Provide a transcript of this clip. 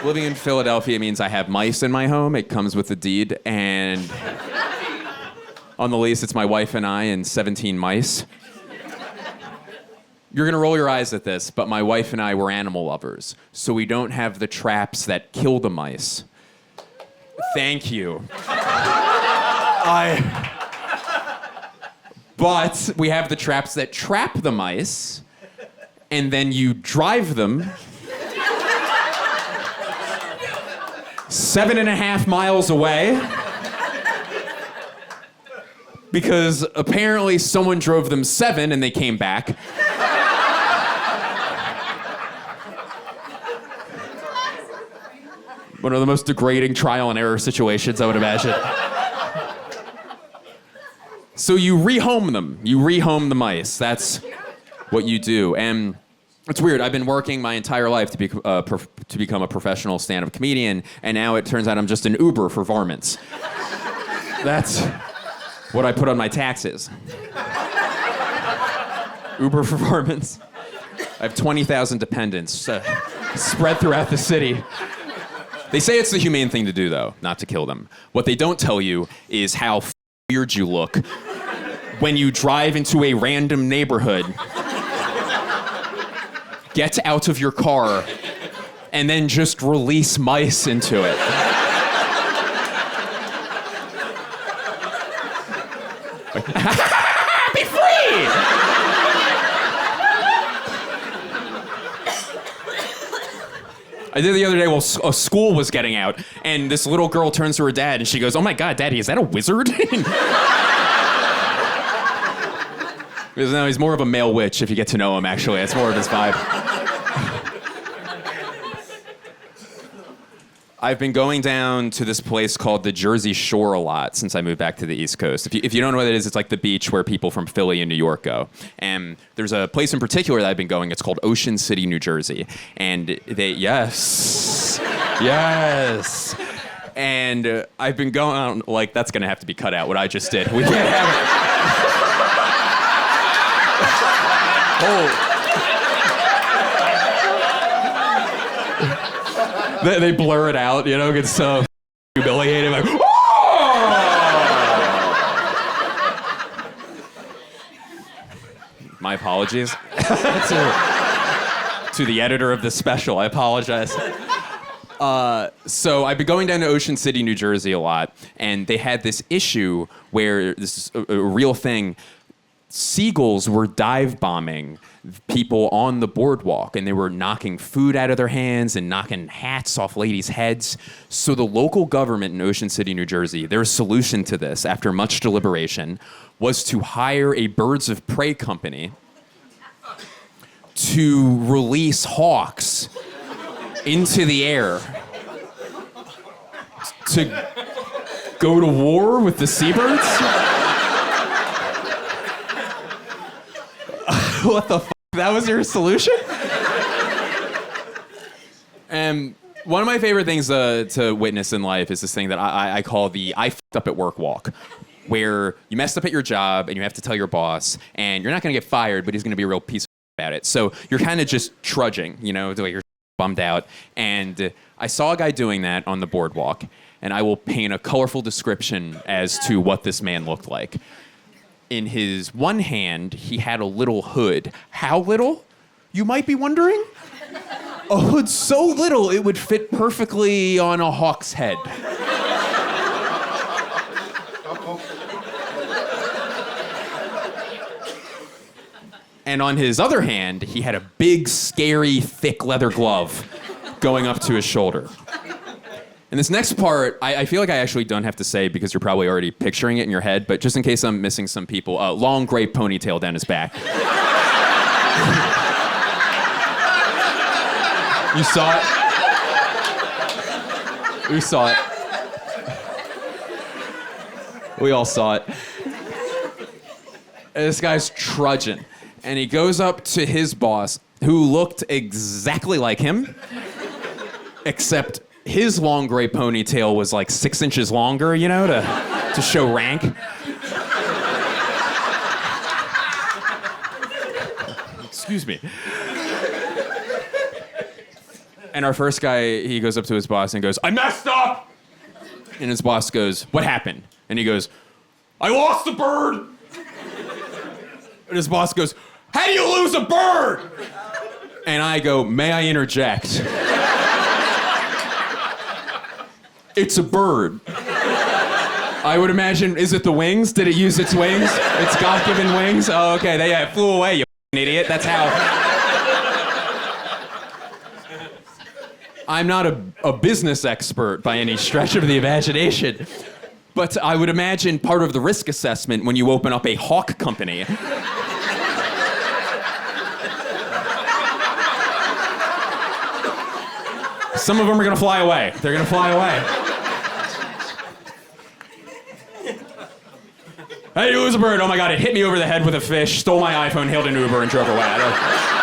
living in Philadelphia means I have mice in my home. It comes with the deed. And on the lease, it's my wife and I and 17 mice. You're going to roll your eyes at this, but my wife and I were animal lovers, so we don't have the traps that kill the mice. Thank you. But we have the traps that trap the mice, and then you drive them 7.5 miles away because apparently someone drove them 7 and they came back. One of the most degrading trial and error situations, I would imagine. So you rehome them. You rehome the mice. That's what you do. And it's weird. I've been working my entire life to become a professional stand-up comedian, and now it turns out I'm just an Uber for varmints. That's what I put on my taxes. Uber for varmints. I have 20,000 dependents spread throughout the city. They say it's the humane thing to do, though, not to kill them. What they don't tell you is how weird you look when you drive into a random neighborhood, get out of your car, and then just release mice into it. Be free! I did the other day while a school was getting out, and this little girl turns to her dad, and she goes, "Oh my God, Daddy, is that a wizard?" Because no, he's more of a male witch if you get to know him, actually. That's more of his vibe. I've been going down to this place called the Jersey Shore a lot since I moved back to the East Coast. If you don't know what it is, it's like the beach where people from Philly and New York go. And there's a place in particular that I've been going. It's called Ocean City, New Jersey. And yes. And I've been going, like, that's going to have to be cut out, what I just did. We can't have it. Oh. They blur it out, you know, get so humiliated. Like, oh! My apologies to the editor of this special. I apologize. So I've been going down to Ocean City, New Jersey a lot, and they had this issue where this is a real thing. Seagulls were dive bombing people on the boardwalk, and they were knocking food out of their hands and knocking hats off ladies' heads. So the local government in Ocean City, New Jersey, their solution to this, after much deliberation, was to hire a birds of prey company to release hawks into the air to go to war with the seabirds? What the f***? That was your solution? And one of my favorite things to witness in life is this thing that I call the I f***ed up at work walk, where you messed up at your job and you have to tell your boss, and you're not going to get fired, but he's going to be a real piece of about it. So you're kind of just trudging, you know, you're bummed out. And I saw a guy doing that on the boardwalk, and I will paint a colorful description as to what this man looked like. In his one hand, he had a little hood. How little? You might be wondering? A hood so little it would fit perfectly on a hawk's head. And on his other hand, he had a big, scary, thick leather glove going up to his shoulder. And this next part, I feel like I actually don't have to say because you're probably already picturing it in your head, but just in case I'm missing some people, long gray ponytail down his back. You saw it? We saw it. We all saw it. And this guy's trudging, and he goes up to his boss, who looked exactly like him, except his long gray ponytail was like 6 inches longer, you know, to show rank. Excuse me. And our first guy, he goes up to his boss and goes, I messed up! And his boss goes, what happened? And he goes, I lost the bird! And his boss goes, how do you lose a bird? And I go, may I interject? It's a bird. I would imagine, is it the wings? Did it use its wings? Its God-given wings? Oh, okay, it flew away, you idiot. That's how... I'm not a business expert by any stretch of the imagination, but I would imagine part of the risk assessment when you open up a hawk company. Some of them are gonna fly away. They're gonna fly away. Hey, you lose a bird. Oh my God, it hit me over the head with a fish, stole my iPhone, hailed an Uber, and drove away.